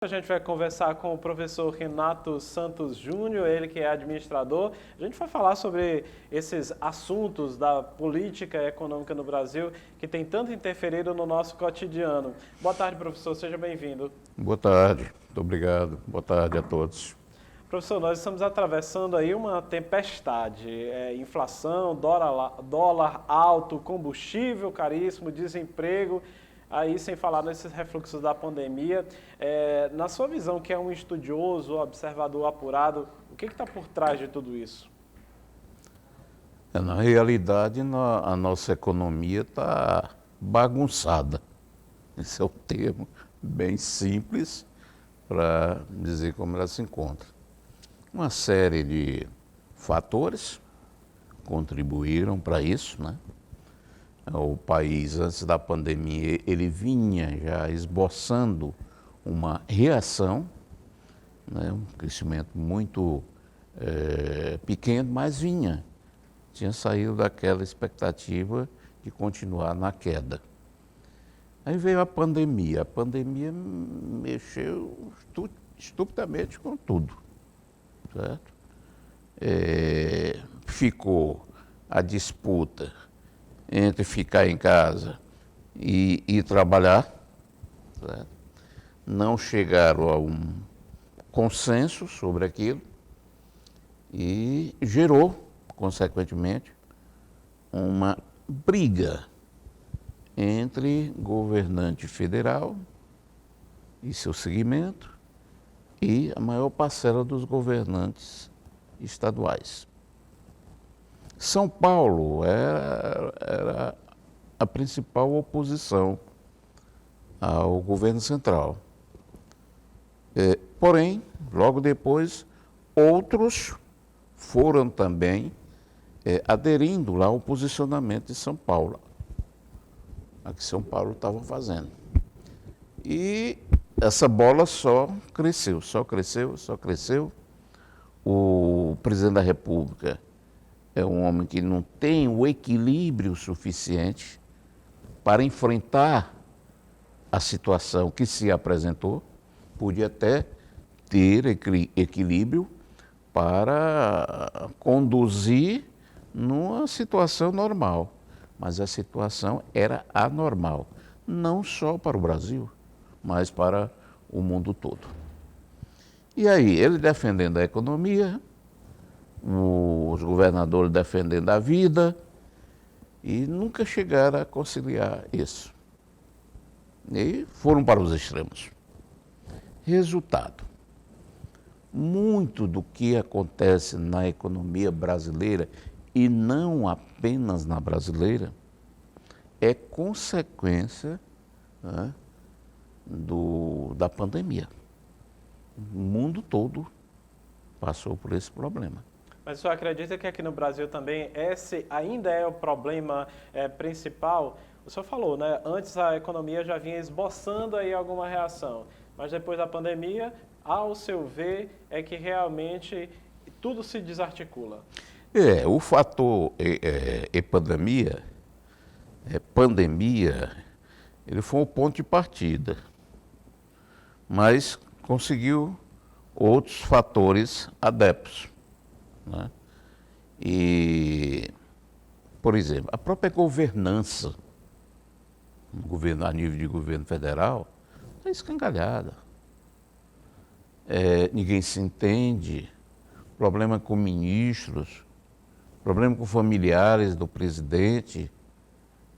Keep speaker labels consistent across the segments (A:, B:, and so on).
A: A gente vai conversar com o professor Renato Santos Júnior, ele que é administrador. A gente vai falar sobre esses assuntos da política econômica no Brasil que tem tanto interferido no nosso cotidiano. Boa tarde, professor, seja bem-vindo.
B: Boa tarde, muito obrigado. Boa tarde a todos.
A: Professor, nós estamos atravessando aí uma tempestade, inflação, dólar alto, combustível caríssimo, desemprego, aí sem falar nesses refluxos da pandemia. Na sua visão, que é um estudioso, observador apurado, o que está por trás de tudo isso?
B: Na realidade, a nossa economia está bagunçada. Esse é o termo bem simples para dizer como ela se encontra. Uma série de fatores contribuíram para isso, né? O país, antes da pandemia, ele vinha já esboçando uma reação, né? Um crescimento muito pequeno, mas tinha saído daquela expectativa de continuar na queda. Aí veio a pandemia mexeu estupidamente com tudo, certo? Ficou a disputa entre ficar em casa e trabalhar, certo? Não chegaram a um consenso sobre aquilo e gerou, consequentemente, uma briga entre governante federal e seu segmento e a maior parcela dos governantes estaduais. São Paulo era a principal oposição ao governo central. Porém, logo depois, outros foram também aderindo lá ao posicionamento de São Paulo, a que São Paulo estava fazendo. E essa bola só cresceu. O presidente da República é um homem que não tem o equilíbrio suficiente para enfrentar a situação que se apresentou. Podia até ter equilíbrio para conduzir numa situação normal, mas a situação era anormal, não só para o Brasil, mas para o mundo todo. E aí, ele defendendo a economia, os governadores defendendo a vida, e nunca chegaram a conciliar isso. E foram para os extremos. Resultado: muito do que acontece na economia brasileira, e não apenas na brasileira, é consequência, né, da pandemia. O mundo todo passou por esse problema.
A: Mas o senhor acredita que aqui no Brasil também esse ainda é o problema principal? O senhor falou, né? Antes a economia já vinha esboçando aí alguma reação, mas depois da pandemia, ao seu ver, é que realmente tudo se desarticula.
B: O fator pandemia, ele foi um ponto de partida, mas conseguiu outros fatores adeptos, né? E, por exemplo, a própria governança, a nível de governo federal, está escangalhada. Ninguém se entende, problema com ministros, problema com familiares do presidente,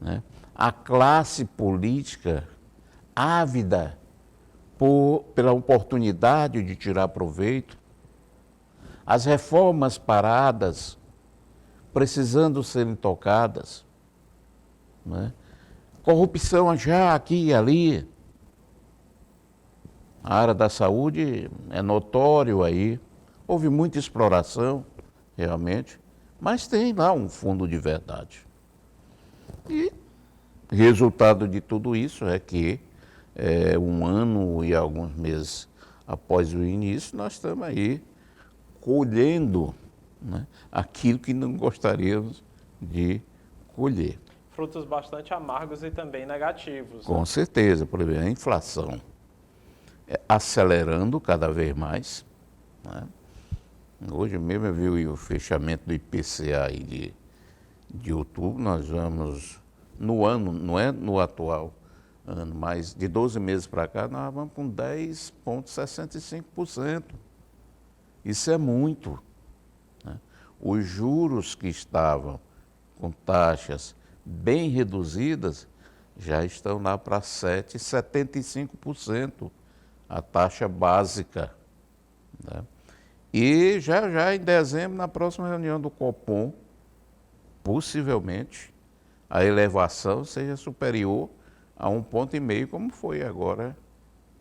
B: né? A classe política ávida pela oportunidade de tirar proveito, as reformas paradas, precisando serem tocadas, né? Corrupção já aqui e ali. A área da saúde é notório aí, houve muita exploração, realmente, mas tem lá um fundo de verdade. E resultado de tudo isso é que um ano e alguns meses após o início, nós estamos aí colhendo, né, aquilo que não gostaríamos de colher.
A: Frutos bastante amargos e também negativos.
B: Com certeza, por exemplo, a inflação. acelerando cada vez mais, né? Hoje mesmo eu vi o fechamento do IPCA aí de outubro, nós vamos, no ano, não é no atual ano, mas de 12 meses para cá, nós vamos com 10,65%. Isso é muito, né? Os juros que estavam com taxas bem reduzidas já estão lá para 7,75%, a taxa básica, né? E já em dezembro, na próxima reunião do Copom, possivelmente a elevação seja superior a 1,5 ponto, como foi agora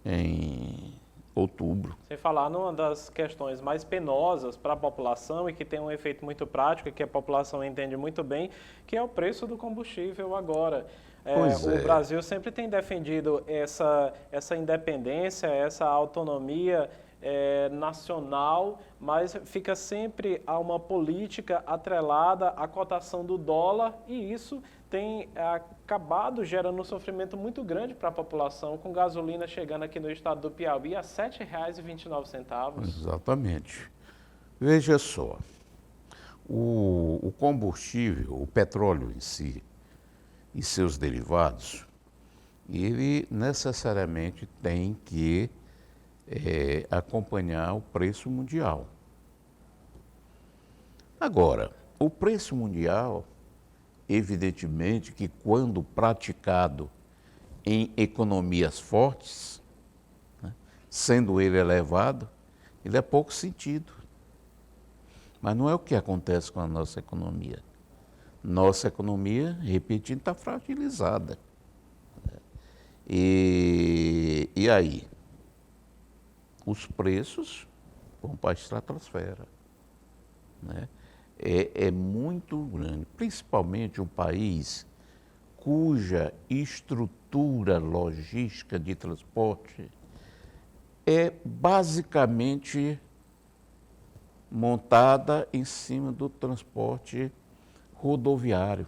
B: em outubro.
A: Sem falar numa das questões mais penosas para a população e que tem um efeito muito prático e que a população entende muito bem, que é o preço do combustível agora. O Brasil sempre tem defendido essa independência, essa autonomia nacional, mas fica sempre a uma política atrelada à cotação do dólar, e isso tem acabado gerando um sofrimento muito grande para a população, com gasolina chegando aqui no estado do Piauí a R$ 7,29.
B: Exatamente. Veja só, o combustível, o petróleo em si e seus derivados, ele necessariamente tem que acompanhar o preço mundial. Agora, o preço mundial, evidentemente que quando praticado em economias fortes, né, sendo ele elevado, ele é pouco sentido. Mas não é o que acontece com a nossa economia. Nossa economia, repetindo, está fragilizada. E aí? Os preços vão para a estratosfera, né? É muito grande, principalmente um país cuja estrutura logística de transporte é basicamente montada em cima do transporte rodoviário.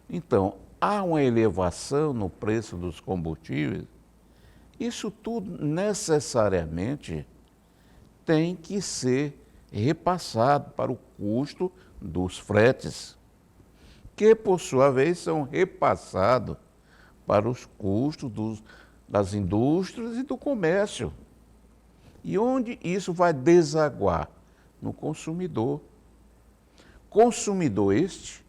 B: Então, há uma elevação no preço dos combustíveis. Isso tudo necessariamente tem que ser repassado para o custo dos fretes, que por sua vez são repassados para os custos das indústrias e do comércio. E onde isso vai desaguar? No consumidor. Consumidor este,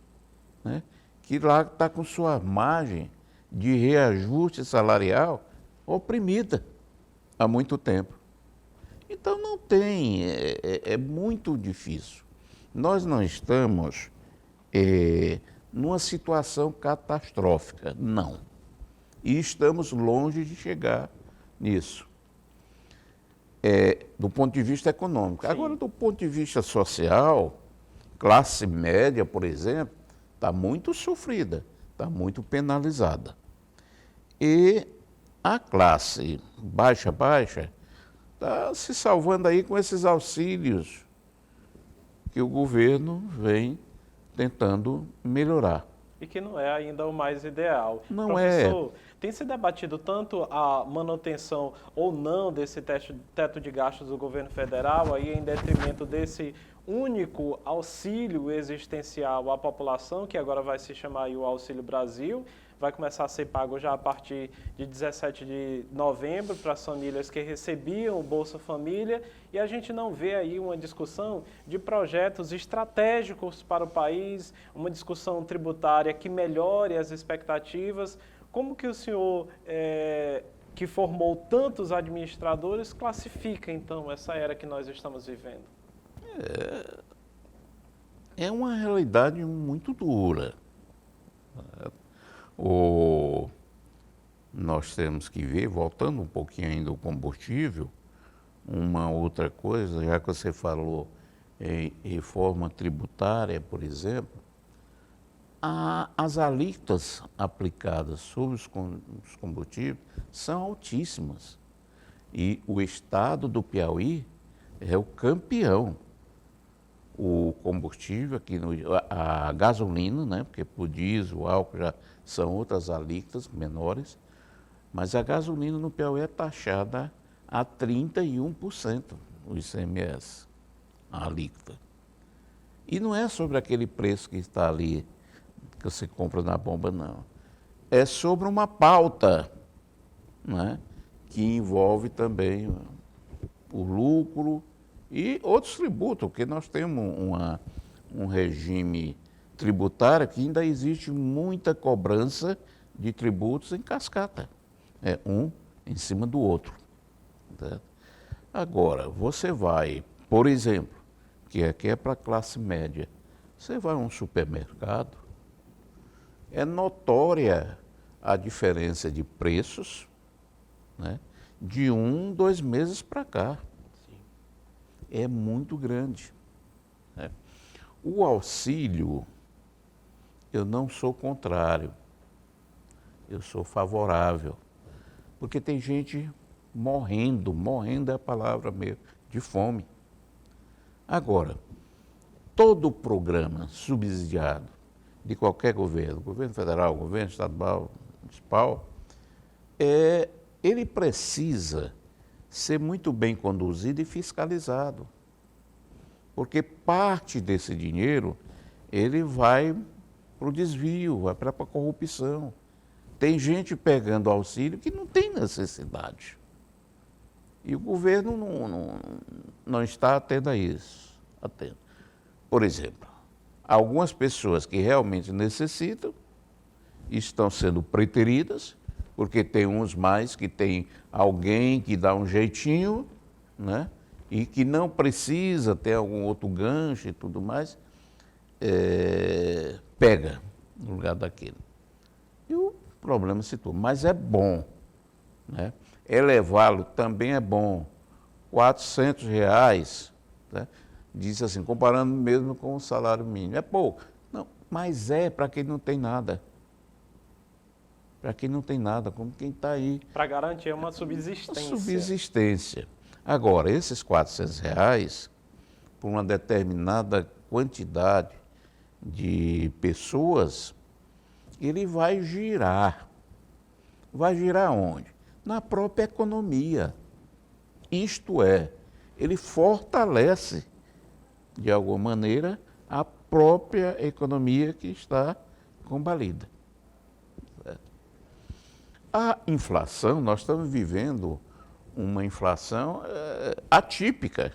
B: né, que lá está com sua margem de reajuste salarial oprimida há muito tempo. Então não tem, é muito difícil. Nós não estamos numa situação catastrófica, não. E estamos longe de chegar nisso, do ponto de vista econômico. Sim. Agora, do ponto de vista social, classe média, por exemplo, está muito sofrida, está muito penalizada. E a classe baixa está se salvando aí com esses auxílios que o governo vem tentando melhorar.
A: E que não é ainda o mais ideal.
B: Não
A: Professor, tem se debatido tanto a manutenção ou não desse teto de gastos do governo federal, aí em detrimento desse único auxílio existencial à população, que agora vai se chamar aí o Auxílio Brasil, vai começar a ser pago já a partir de 17 de novembro para as famílias que recebiam o Bolsa Família, e a gente não vê aí uma discussão de projetos estratégicos para o país, uma discussão tributária que melhore as expectativas. Como que o senhor, que formou tantos administradores, classifica então essa era que nós estamos vivendo?
B: É uma realidade muito dura. Nós temos que ver, voltando um pouquinho ainda ao combustível, uma outra coisa, já que você falou em reforma tributária, por exemplo, as alíquotas aplicadas sobre os combustíveis são altíssimas. E o estado do Piauí é o campeão. O combustível, aqui a gasolina, né, porque o diesel, o álcool já são outras alíquotas menores, Mas a gasolina no Piauí é taxada a 31%, o ICMS, a alíquota. E não é sobre aquele preço que está ali, que você compra na bomba, não. É sobre uma pauta, né, que envolve também o lucro e outros tributos, porque nós temos um regime tributário que ainda existe muita cobrança de tributos em cascata. É um em cima do outro. Tá? Agora, você vai, por exemplo, que aqui é para a classe média, você vai a um supermercado, é notória a diferença de preços, né, de 2 meses para cá.
A: Sim.
B: É muito grande. Né? O auxílio, eu não sou contrário, eu sou favorável, porque tem gente morrendo é a palavra mesmo, de fome. Agora, todo programa subsidiado de qualquer governo federal, governo estadual, municipal, ele precisa ser muito bem conduzido e fiscalizado. Porque parte desse dinheiro, ele vai para o desvio, vai para a corrupção. Tem gente pegando auxílio que não tem necessidade. E o governo não está atento a isso. Atento. Por exemplo, algumas pessoas que realmente necessitam estão sendo preteridas, porque tem uns mais que tem alguém que dá um jeitinho, né? E que não precisa ter algum outro gancho e tudo mais, pega no lugar daquele. E o problema se torna, mas é bom, né? Elevá-lo também é bom. R$ 400, né? Diz assim, comparando mesmo com o salário mínimo, é pouco. Não, mas é para quem não tem nada. Para quem não tem nada, como quem está aí.
A: Para garantir uma subsistência.
B: Uma subsistência. Agora, esses R$ 400, por uma determinada quantidade de pessoas, ele vai girar. Vai girar onde? Na própria economia. Isto é, ele fortalece, de alguma maneira, a própria economia que está combalida. A inflação, nós estamos vivendo uma inflação atípica,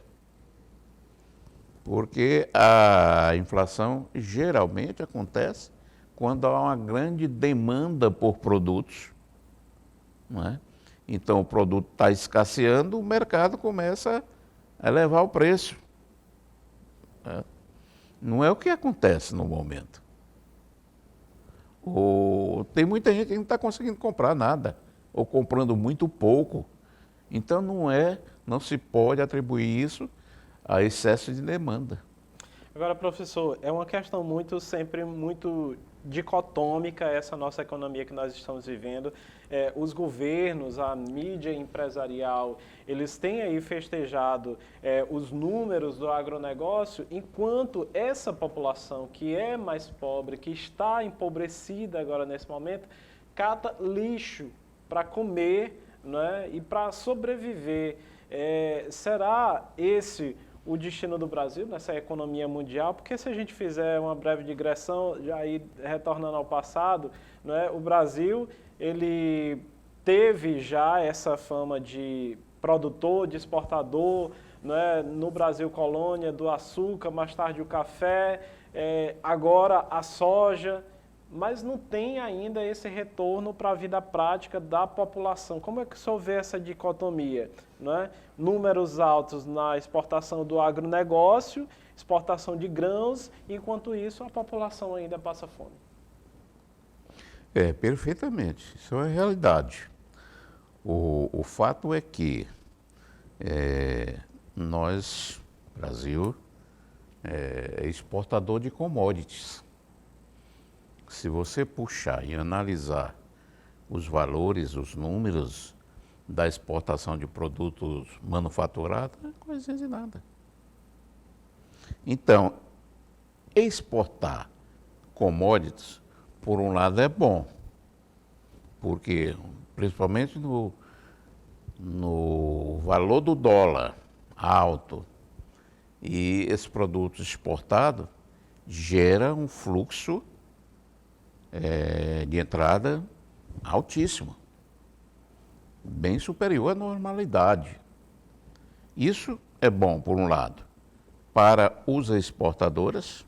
B: porque a inflação geralmente acontece quando há uma grande demanda por produtos, não é? Então o produto está escasseando, o mercado começa a elevar o preço. Não é o que acontece no momento. Tem muita gente que não está conseguindo comprar nada, ou comprando muito pouco. Então não se pode atribuir isso a excesso de demanda.
A: Agora, professor, é uma questão sempre muito dicotômica essa nossa economia que nós estamos vivendo. Os governos, a mídia empresarial, eles têm aí festejado os números do agronegócio, enquanto essa população que é mais pobre, que está empobrecida agora nesse momento, cata lixo para comer, né, e para sobreviver. Será esse o destino do Brasil nessa economia mundial? Porque se a gente fizer uma breve digressão, já aí retornando ao passado, né, o Brasil ele teve já essa fama de produtor, de exportador, né, no Brasil colônia do açúcar, mais tarde o café, agora a soja, mas não tem ainda esse retorno para a vida prática da população. Como é que o senhor vê essa dicotomia? Né? Números altos na exportação do agronegócio, exportação de grãos, enquanto isso a população ainda passa fome.
B: Perfeitamente. Isso é a realidade. O fato é que nós, Brasil, é exportador de commodities. Se você puxar e analisar os valores, os números da exportação de produtos manufaturados, não é coisa de nada. Então, exportar commodities, por um lado, é bom, porque principalmente no valor do dólar alto, e esse produto exportado gera um fluxo de entrada altíssimo, bem superior à normalidade. Isso é bom, por um lado, para os exportadoras,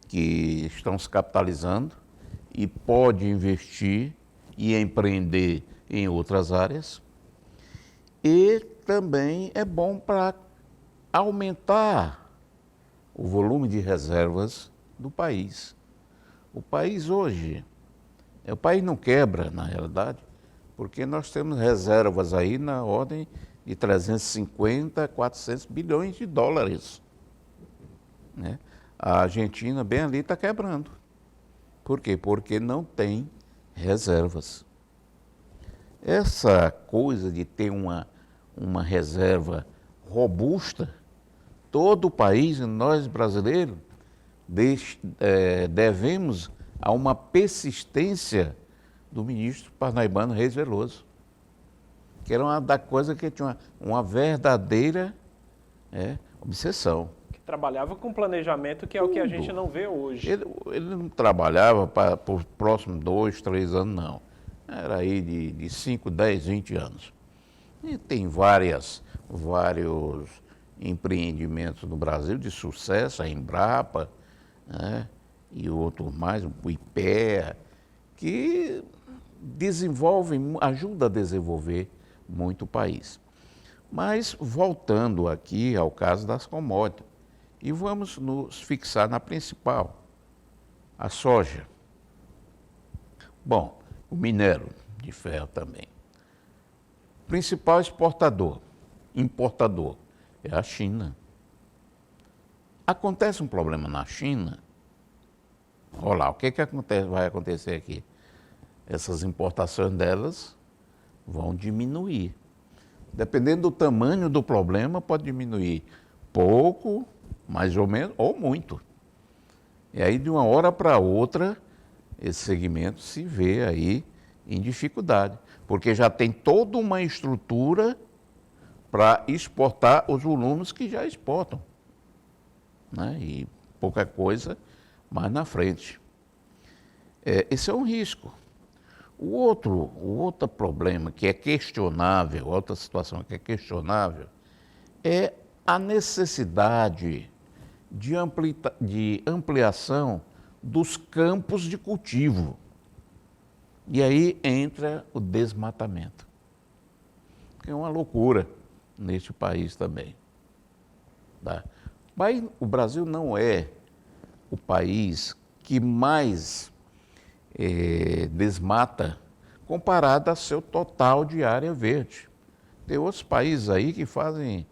B: que estão se capitalizando e pode investir e empreender em outras áreas. E também é bom para aumentar o volume de reservas do país. O país hoje, o país não quebra, na realidade, porque nós temos reservas aí na ordem de 350, 400 bilhões de dólares. Né? A Argentina, bem ali, está quebrando. Por quê? Porque não tem reservas. Essa coisa de ter uma reserva robusta, todo o país, nós brasileiros, devemos a uma persistência do ministro parnaibano Reis Veloso, que era uma da coisa que tinha uma verdadeira obsessão.
A: Que trabalhava com planejamento, que é o que a gente não vê hoje.
B: Ele não trabalhava para os próximos 2, 3 anos, não. Era aí de 5, 10, 20 anos. E tem vários empreendimentos no Brasil de sucesso, a Embrapa, né, e outros mais, o IPEA, que ajuda a desenvolver muito o país. Mas voltando aqui ao caso das commodities, e vamos nos fixar na principal, a soja. Bom, o minério de ferro também. Principal importador, é a China. Acontece um problema na China, olha lá, o que vai acontecer aqui? Essas importações delas vão diminuir. Dependendo do tamanho do problema, pode diminuir pouco, mais ou menos, ou muito. E aí, de uma hora para outra, esse segmento se vê aí em dificuldade, porque já tem toda uma estrutura para exportar os volumes que já exportam, né? E pouca coisa mais na frente. Esse é um risco. O outro problema que é questionável, outra situação que é questionável, é a necessidade de ampliação dos campos de cultivo. E aí entra o desmatamento, que é uma loucura neste país também. Tá? Mas o Brasil não é o país que mais desmata comparado a seu total de área verde. Tem outros países aí que fazem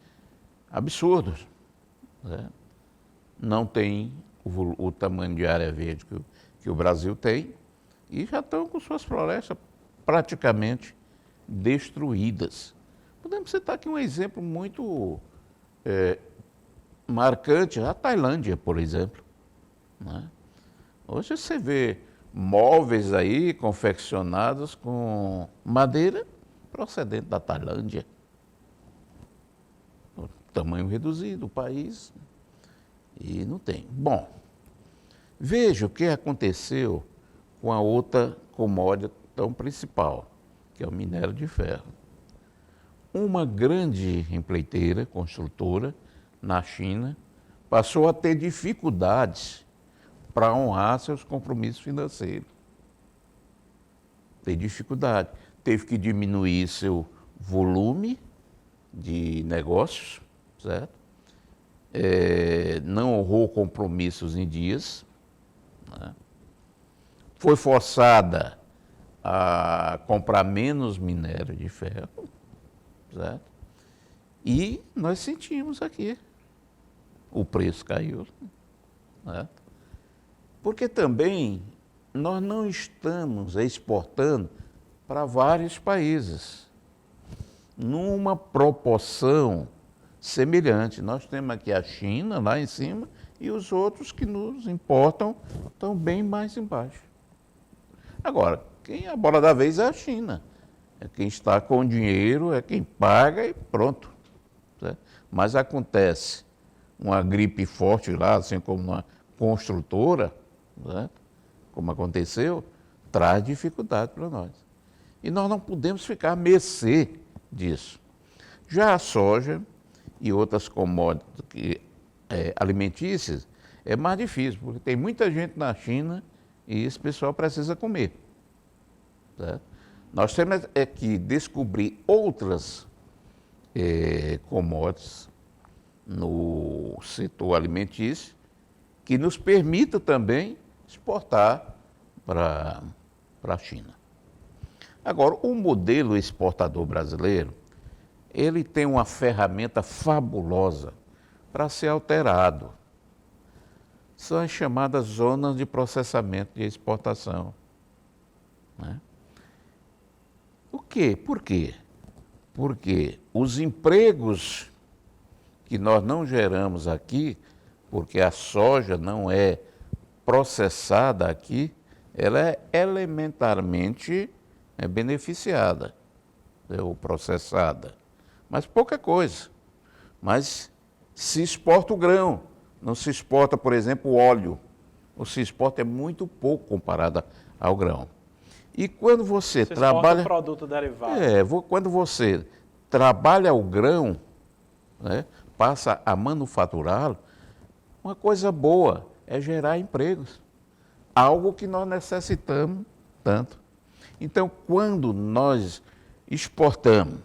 B: absurdos, né? Não tem o tamanho de área verde que o Brasil tem e já estão com suas florestas praticamente destruídas. Podemos citar aqui um exemplo muito marcante, a Tailândia, por exemplo, né? Hoje você vê móveis aí confeccionados com madeira procedente da Tailândia. O tamanho reduzido, o país, e não tem. Bom, veja o que aconteceu com a outra commodity tão principal, que é o minério de ferro. Uma grande empreiteira, construtora, na China, passou a ter dificuldades para honrar seus compromissos financeiros. Tem dificuldade. Teve que diminuir seu volume de negócios, certo? Não honrou compromissos em dias, né? Foi forçada a comprar menos minério de ferro, certo? E nós sentimos aqui, o preço caiu, certo? Porque também nós não estamos exportando para vários países, numa proporção semelhante. Nós temos aqui a China lá em cima e os outros que nos importam estão bem mais embaixo. Agora, A bola da vez é a China. É quem está com o dinheiro, é quem paga e pronto. Certo? Mas acontece uma gripe forte lá, assim como uma construtora, certo? Como aconteceu, traz dificuldade para nós. E nós não podemos ficar à mercê disso. Já a soja e outras commodities alimentícias é mais difícil, porque tem muita gente na China e esse pessoal precisa comer. Certo? Nós temos que descobrir outras commodities no setor alimentício que nos permita também exportar para a China. Agora, o modelo exportador brasileiro, ele tem uma ferramenta fabulosa para ser alterado. São as chamadas zonas de processamento de exportação. Né? O quê? Por quê? Porque os empregos que nós não geramos aqui, porque a soja não é processada aqui, ela é elementarmente beneficiada, ou processada. Mas pouca coisa. Mas se exporta o grão, não se exporta, por exemplo, o óleo. Ou se exporta é muito pouco comparado ao grão. E quando você trabalha...
A: exporta um produto derivado.
B: Quando você trabalha o grão, né, passa a manufaturá-lo, uma coisa boa é gerar empregos. Algo que nós necessitamos tanto. Então, quando nós exportamos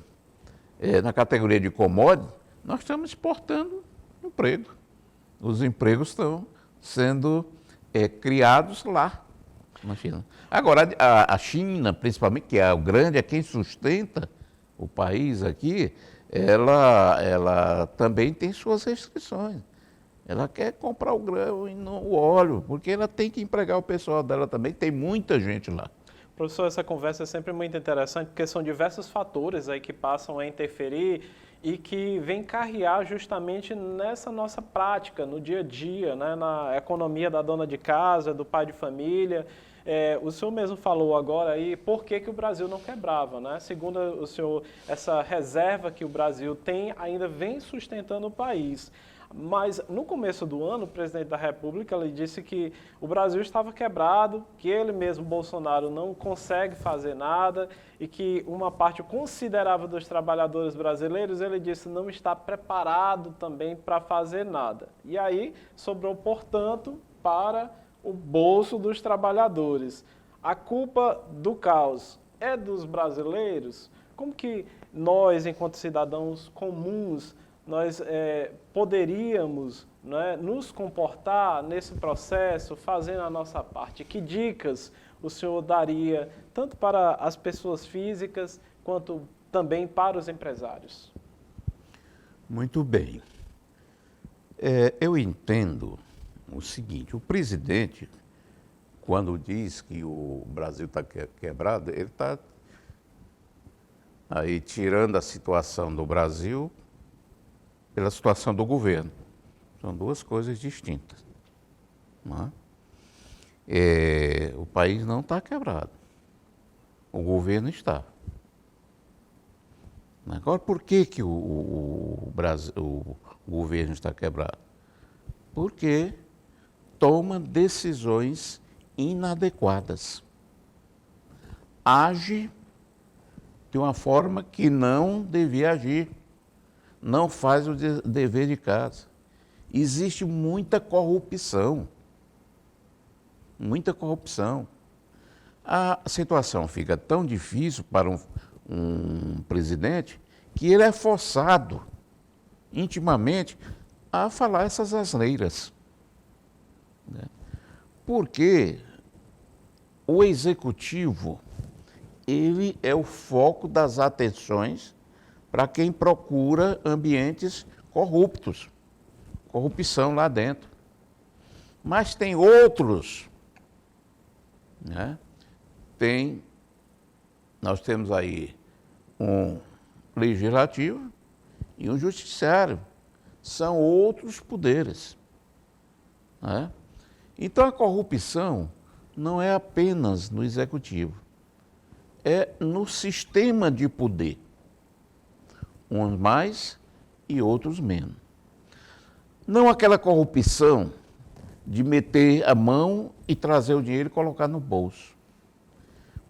B: na categoria de commodity, nós estamos exportando emprego. Os empregos estão sendo criados lá na China. Agora, a China, principalmente, que é o grande, é quem sustenta o país aqui, ela também tem suas restrições. Ela quer comprar o grão e não o óleo, porque ela tem que empregar o pessoal dela também, tem muita gente lá.
A: Professor, essa conversa é sempre muito interessante, porque são diversos fatores aí que passam a interferir e que vêm carrear justamente nessa nossa prática, no dia a dia, né? Na economia da dona de casa, do pai de família. O senhor mesmo falou agora aí por que o Brasil não quebrava, né? Segundo o senhor, essa reserva que o Brasil tem ainda vem sustentando o país. Mas no começo do ano, o presidente da República ele disse que o Brasil estava quebrado, que ele mesmo, Bolsonaro, não consegue fazer nada e que uma parte considerável dos trabalhadores brasileiros, ele disse, não está preparado também para fazer nada. E aí sobrou, portanto, para o bolso dos trabalhadores. A culpa do caos é dos brasileiros? Como que nós, enquanto cidadãos comuns, nós poderíamos, né, nos comportar nesse processo, fazendo a nossa parte? Que dicas o senhor daria, tanto para as pessoas físicas, quanto também para os empresários?
B: Muito bem. Eu entendo o seguinte, o presidente, quando diz que o Brasil está quebrado, ele está aí tirando a situação do Brasil pela situação do governo. São duas coisas distintas. Não é? O país não está quebrado. O governo está. Agora, por que o governo está quebrado? Porque toma decisões inadequadas. Age de uma forma que não devia agir. Não faz o dever de casa. Existe muita corrupção. Muita corrupção. A situação fica tão difícil para um presidente que ele é forçado, intimamente, a falar essas asneiras. Né? Porque o executivo, ele é o foco das atenções para quem procura ambientes corruptos, corrupção lá dentro. Mas tem outros, né? Nós temos aí um legislativo e um judiciário, são outros poderes. Né? Então a corrupção não é apenas no executivo, é no sistema de poder. Uns mais e outros menos. Não aquela corrupção de meter a mão e trazer o dinheiro e colocar no bolso.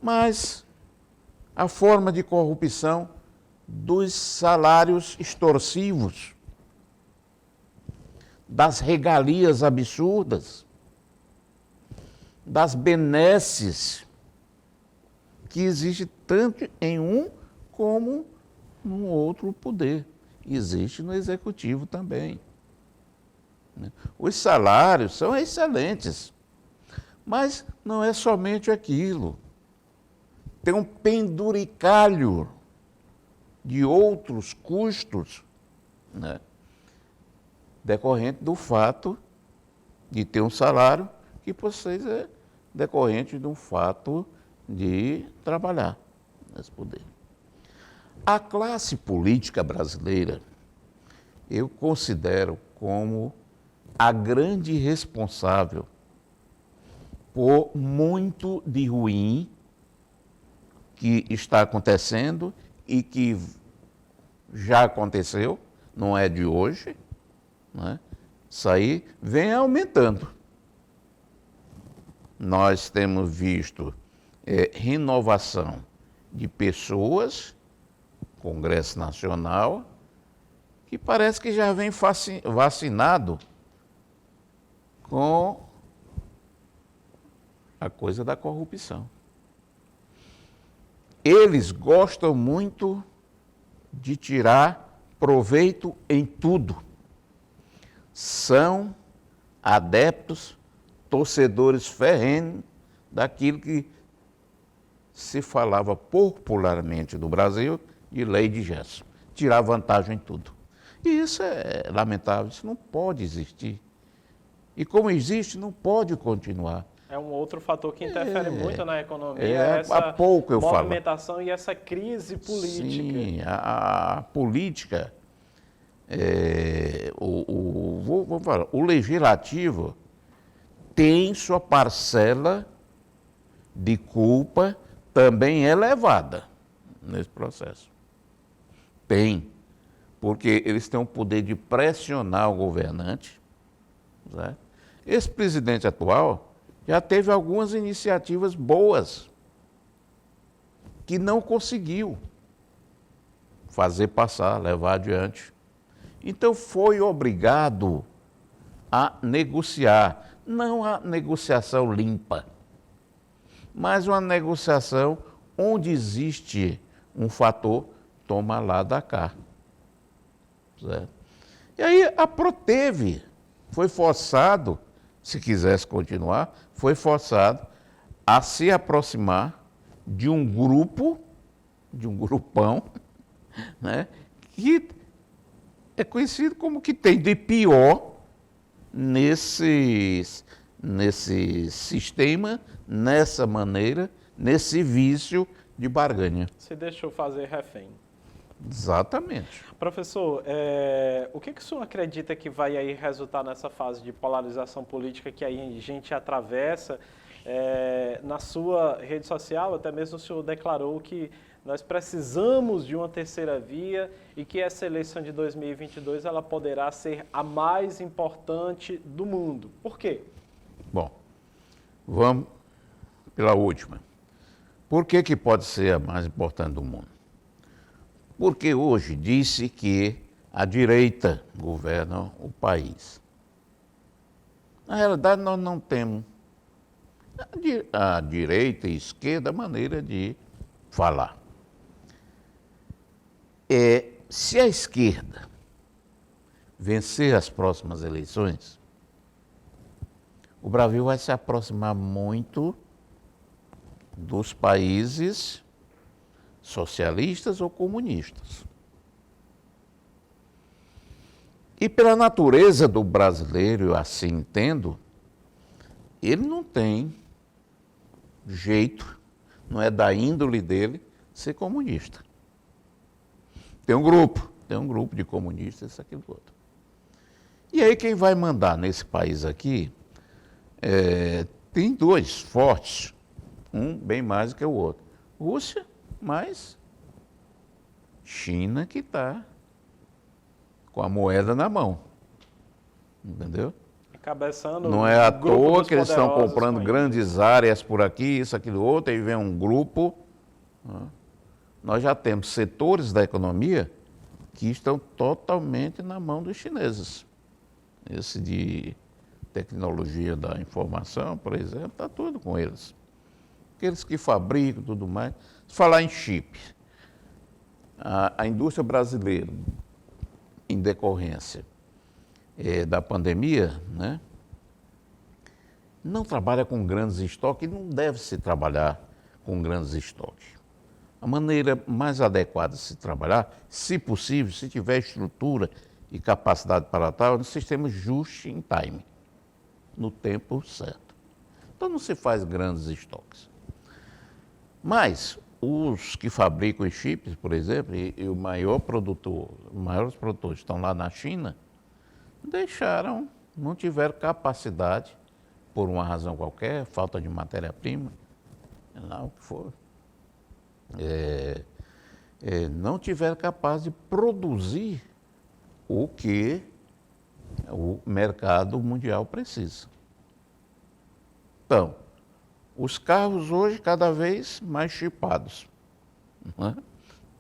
B: Mas a forma de corrupção dos salários extorsivos, das regalias absurdas, das benesses que existe tanto em um como no outro poder. Existe no executivo também. Os salários são excelentes, mas não é somente aquilo. Tem um penduricalho de outros custos, né, decorrente do fato de ter um salário que por vocês é decorrente de um fato de trabalhar nesse poder. A classe política brasileira, eu considero como a grande responsável por muito de ruim que está acontecendo e que já aconteceu, não é de hoje, né? Isso aí vem aumentando. Nós temos visto renovação de pessoas, Congresso Nacional, que parece que já vem vacinado com a coisa da corrupção. Eles gostam muito de tirar proveito em tudo. São adeptos, torcedores ferrenhos daquilo que se falava popularmente no Brasil de lei de Gesso. Tirar vantagem em tudo. E isso é lamentável, isso não pode existir. E como existe, não pode continuar.
A: É um outro fator que interfere muito na economia, essa
B: há pouco eu
A: movimentação e essa crise política.
B: Sim, a política, vamos falar, o legislativo tem sua parcela de culpa também elevada nesse processo. Tem, porque eles têm o poder de pressionar o governante. Certo? Esse presidente atual já teve algumas iniciativas boas que não conseguiu fazer passar, levar adiante. Então foi obrigado a negociar, não a negociação limpa, mas uma negociação onde existe um fator toma lá da cá. Certo? E aí a Proteve foi forçado, se quisesse continuar, foi forçado a se aproximar de um grupo, de um grupão, né, que é conhecido como que tem de pior nesse sistema, nessa maneira, nesse vício de barganha.
A: Se deixou fazer refém.
B: Exatamente.
A: Professor, o que o senhor acredita que vai aí resultar nessa fase de polarização política que aí a gente atravessa? Na sua rede social, até mesmo o senhor declarou que nós precisamos de uma terceira via e que essa eleição de 2022 ela poderá ser a mais importante do mundo. Por quê?
B: Bom, vamos pela última. Por que pode ser a mais importante do mundo? Porque hoje disse que a direita governa o país. Na realidade, nós não temos a direita e a esquerda a maneira de falar. Se a esquerda vencer as próximas eleições, o Brasil vai se aproximar muito dos países socialistas ou comunistas. E pela natureza do brasileiro, eu assim entendo, ele não tem jeito, não é da índole dele ser comunista. Tem um grupo de comunistas, isso, aquilo, outro. E aí quem vai mandar nesse país aqui, tem dois fortes, um bem mais do que o outro. Rússia, mas China que está com a moeda na mão. Entendeu?
A: Encabeçando
B: Não é à
A: o grupo
B: toa
A: dos
B: que eles estão
A: poderosos
B: comprando
A: com
B: grandes áreas por aqui, isso, aquilo, outro, aí vem um grupo. Né? Nós já temos setores da economia que estão totalmente na mão dos chineses. Esse de tecnologia da informação, por exemplo, está tudo com eles. Aqueles que fabricam tudo mais. Se falar em chip, a indústria brasileira, em decorrência da pandemia, né, não trabalha com grandes estoques e não deve se trabalhar com grandes estoques. A maneira mais adequada de se trabalhar, se possível, se tiver estrutura e capacidade para tal, é no sistema just in time, no tempo certo. Então não se faz grandes estoques. Mas os que fabricam os chips, por exemplo, e o maior produtor, os maiores produtores estão lá na China, não tiveram capacidade, por uma razão qualquer, falta de matéria-prima, lá o que for, não tiveram capaz de produzir o que o mercado mundial precisa. Então, os carros hoje cada vez mais chipados. Né?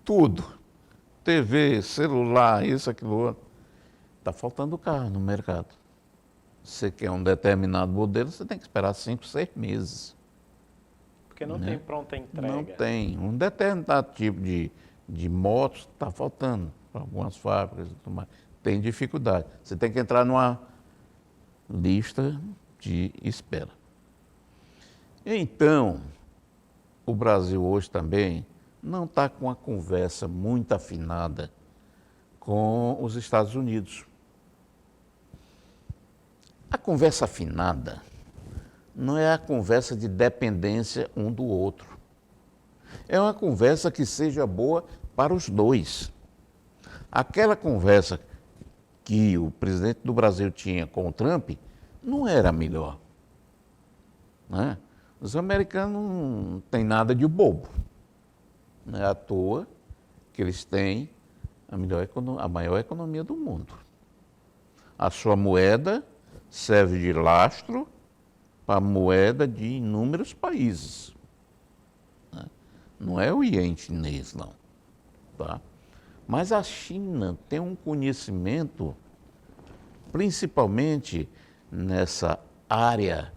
B: Tudo. TV, celular, isso, aquilo outro. Está faltando carro no mercado. Você quer um determinado modelo, você tem que esperar 5, 6 meses.
A: Porque não tem pronta entrega.
B: Não tem. Um determinado tipo de motos está faltando para algumas fábricas e tudo mais. Tem dificuldade. Você tem que entrar numa lista de espera. Então, o Brasil hoje também não está com uma conversa muito afinada com os Estados Unidos. A conversa afinada não é a conversa de dependência um do outro. É uma conversa que seja boa para os dois. Aquela conversa que o presidente do Brasil tinha com o Trump não era a melhor. Né? Os americanos não têm nada de bobo. Não é à toa que eles têm a maior economia do mundo. A sua moeda serve de lastro para a moeda de inúmeros países. Né? Não é o iene chinês, não. Tá? Mas a China tem um conhecimento, principalmente nessa área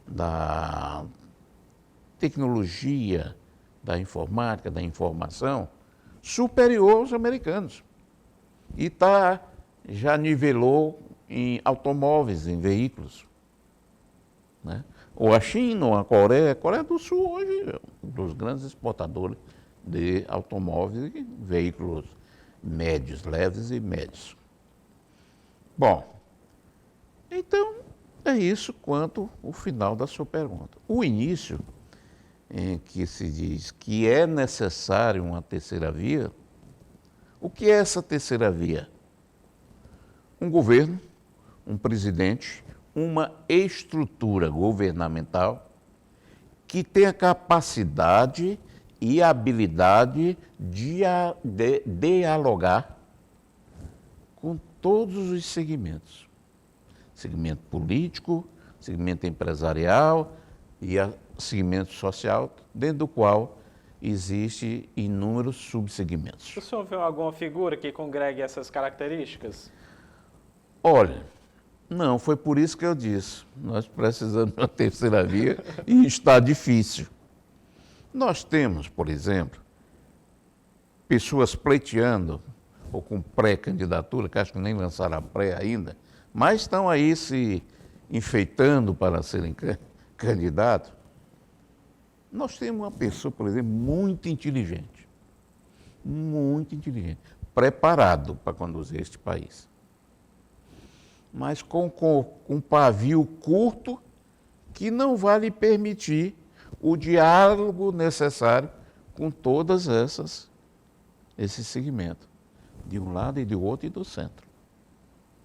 B: da tecnologia, da informática, da informação, superior aos americanos. E já nivelou em automóveis, em veículos. Né? Ou a China, ou a Coreia. A Coreia do Sul hoje é um dos grandes exportadores de automóveis e veículos médios, leves e médios. Bom, então é isso quanto o final da sua pergunta. O início, em que se diz que é necessário uma terceira via, o que é essa terceira via? Um governo, um presidente, uma estrutura governamental que tenha capacidade e habilidade de dialogar com todos os segmentos. Segmento político, segmento empresarial e segmento social, dentro do qual existe inúmeros subsegmentos.
A: O senhor viu alguma figura que congregue essas características?
B: Olha, não, foi por isso que eu disse, nós precisamos de uma terceira via e está difícil. Nós temos, por exemplo, pessoas pleiteando, ou com pré-candidatura, que acho que nem lançaram a pré ainda, mas estão aí se enfeitando para serem candidatos. Nós temos uma pessoa, por exemplo, muito inteligente, preparado para conduzir este país. Mas com um pavio curto que não vai lhe permitir o diálogo necessário com todas esses segmentos, de um lado e do outro e do centro.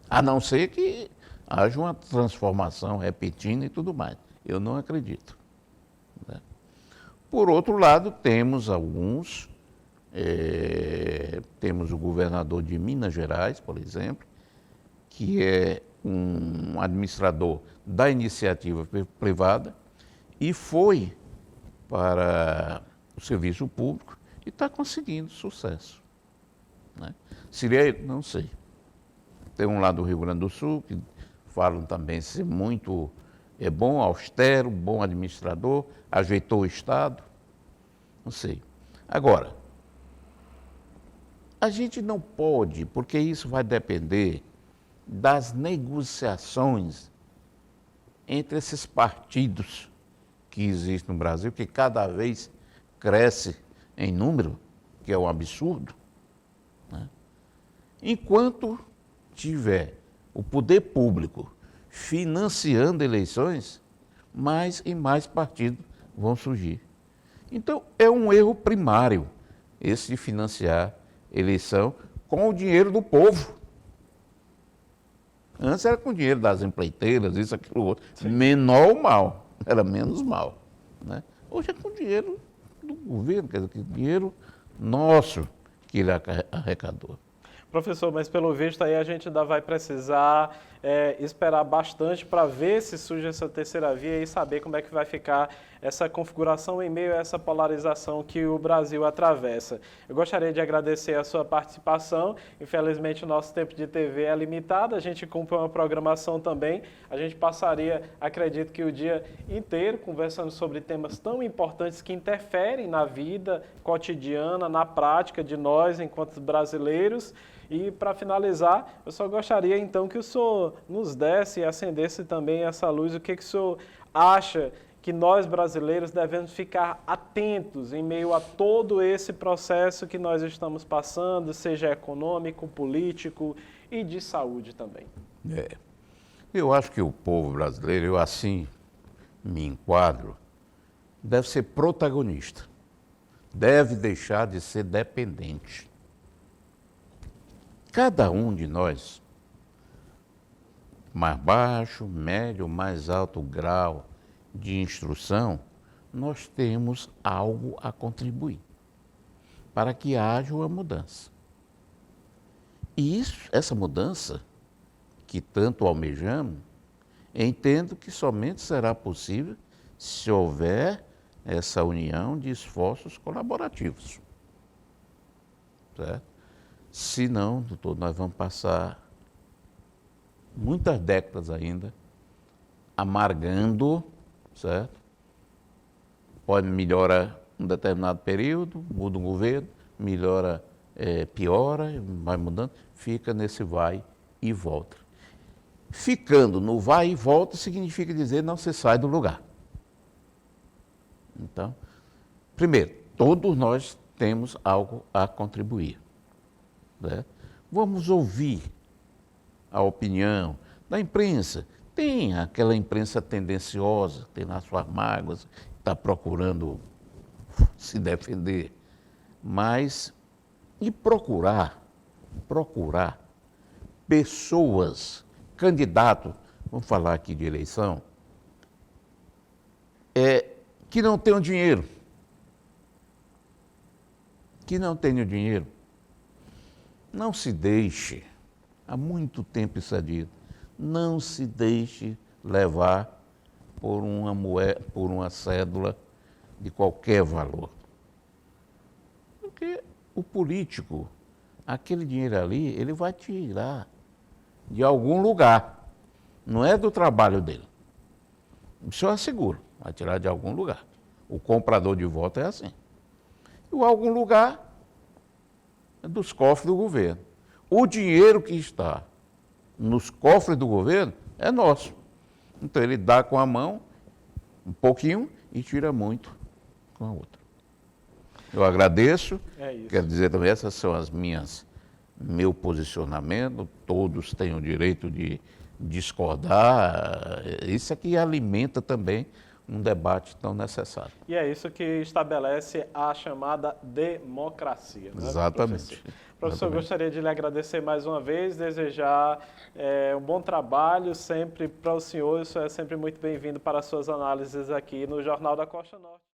B: A não ser que haja uma transformação repentina e tudo mais. Eu não acredito. Né? Por outro lado, temos temos o governador de Minas Gerais, por exemplo, que é um administrador da iniciativa privada e foi para o serviço público e está conseguindo sucesso. Né? Seria, não sei. Tem um lá do Rio Grande do Sul, que falam também ser muito bom, austero, bom administrador, ajeitou o Estado, não sei. Agora, a gente não pode, porque isso vai depender das negociações entre esses partidos que existem no Brasil, que cada vez cresce em número, que é um absurdo. Né? Enquanto tiver o poder público financiando eleições, mais e mais partidos vão surgir. Então, é um erro primário esse de financiar eleição com o dinheiro do povo. Antes era com o dinheiro das empreiteiras, isso, aquilo, outro. Sim. Menor o mal, era menos mal. Né? Hoje é com o dinheiro do governo, quer dizer, dinheiro nosso que ele arrecadou.
A: Professor, mas pelo visto aí a gente ainda vai precisar esperar bastante para ver se surge essa terceira via e saber como é que vai ficar essa configuração em meio a essa polarização que o Brasil atravessa. Eu gostaria de agradecer a sua participação. Infelizmente o nosso tempo de TV é limitado, a gente cumpre uma programação também. A gente passaria, acredito que o dia inteiro conversando sobre temas tão importantes que interferem na vida cotidiana, na prática de nós enquanto brasileiros. E para finalizar, eu só gostaria então que o senhor nos desse e acendesse também essa luz. O que o senhor acha que nós brasileiros devemos ficar atentos em meio a todo esse processo que nós estamos passando, seja econômico, político e de saúde também?
B: Eu acho que o povo brasileiro, eu assim me enquadro, deve ser protagonista, deve deixar de ser dependente. Cada um de nós, mais baixo, médio, mais alto grau de instrução, nós temos algo a contribuir para que haja uma mudança. E essa mudança, que tanto almejamos, entendo que somente será possível se houver essa união de esforços colaborativos. Certo? Senão, doutor, nós vamos passar muitas décadas ainda amargando, certo? Pode melhorar um determinado período, muda o governo, melhora, piora, vai mudando, fica nesse vai e volta. Ficando no vai e volta significa dizer não se sai do lugar. Então, primeiro, todos nós temos algo a contribuir. Né? Vamos ouvir a opinião da imprensa. Tem aquela imprensa tendenciosa, tem lá suas mágoas, está procurando se defender. Mas, e procurar pessoas, candidatos, vamos falar aqui de eleição, que não tenham dinheiro. Que não tenham dinheiro. Não se deixe, há muito tempo isso é dito, não se deixe levar por uma moeda, por uma cédula de qualquer valor. Porque o político, aquele dinheiro ali, ele vai tirar de algum lugar, não é do trabalho dele. Isso eu asseguro, vai tirar de algum lugar. O comprador de voto é assim. E o algum lugar dos cofres do governo. O dinheiro que está nos cofres do governo é nosso. Então ele dá com a mão um pouquinho e tira muito com a outra. Eu agradeço. Quero dizer também, essas são meu posicionamento, todos têm o direito de discordar. Isso é que alimenta também um debate tão necessário.
A: E é isso que estabelece a chamada democracia. Né,
B: exatamente.
A: Professor, eu gostaria de lhe agradecer mais uma vez, desejar um bom trabalho sempre para o senhor. Isso é sempre muito bem-vindo para as suas análises aqui no Jornal da Costa Norte.